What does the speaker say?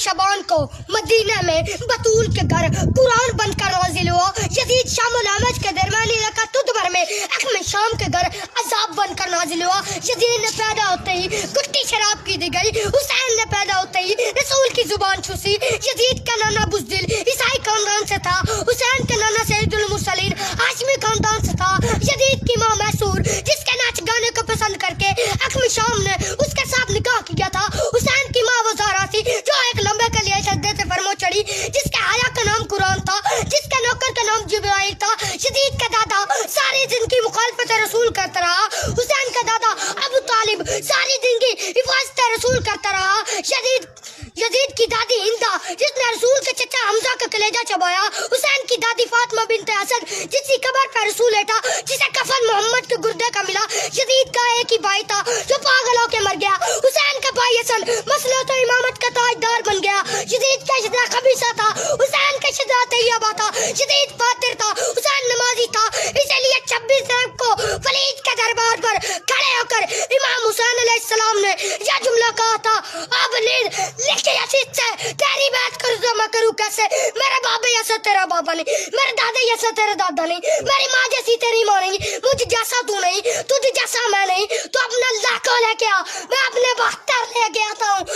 شعبان کو مدینہ میں بطول کے گھر قرآن بن کر نازل ہوا. یزید شام الحمد کے درمیانی علاقہ تدبر میں اخم شام کے گھر عذاب بن کر نازل ہوا. یزید نے پیدا ہوتے ہی گٹی شراب کی دی گئی. حسین نے پیدا ہوتے ہی رسول کی زبان چھوسی. یزید کا نانا بزدل عیسائی خاندان سے تھا. حسین کے نانا سید المرسلین ہاشمی خاندان سے تھا. یزید کی ماں محسور جس کے ناچ گانے کو پسند کر کے اخم شام نے اس کے ساتھ نکاح کیا تھا. حسین کی ماں وہ زہرا تھی جو ایک لمبے کے لیے سجدے سے فرمو چڑھی, جس کے حیا کا نام قرآن تھا, جس کے نوکر کا نام جبرائیل تھا. یزید کا دادا ساری زندگی مخالفت رسول کرتا رہا. حسین کا دادا ابو طالب ساری زندگی حفاظت رسول کرتا رہا. یزید کی دادی ہندا جس نے رسول کے چچا حمزہ کا کلیجہ چبایا. حسین کی دادی فاطمہ بنت اسد جس کی قبر پر رسول لیٹا, جسے کفن محمد کے گردے کا ملا. یزید کا ایک ہی بھائی تھا جو پاگل ہو کے مر گیا. حسین کا بھائی حسن مسلط و امامت کا تاجدار بن گیا. یزید کا شجرہ خبیثہ تھا, حسین کا شجرہ طیبہ تھا. یزید فاتر تھا, حسین نمازی تھا. اسی لیے 26 رجب کو فلیج کے دربار پر کھڑے ہو کر امام حسین علیہ السلام نے یہ جملہ کہا تھا, اب نیند لکھی یزید سے تیری بات کروں تو میں کروں کیسے. میرا بابا جیسا تیرا بابا نہیں, میرے دادا جیسا تیرا دادا نہیں, میری ماں جیسی تیری ماں نہیں, مجھ جیسا تو نہیں, تجھ جیسا میں نہیں. تو اپنا اللہ کو لے کے آ, میں اپنے بختر لے کے آتا ہوں.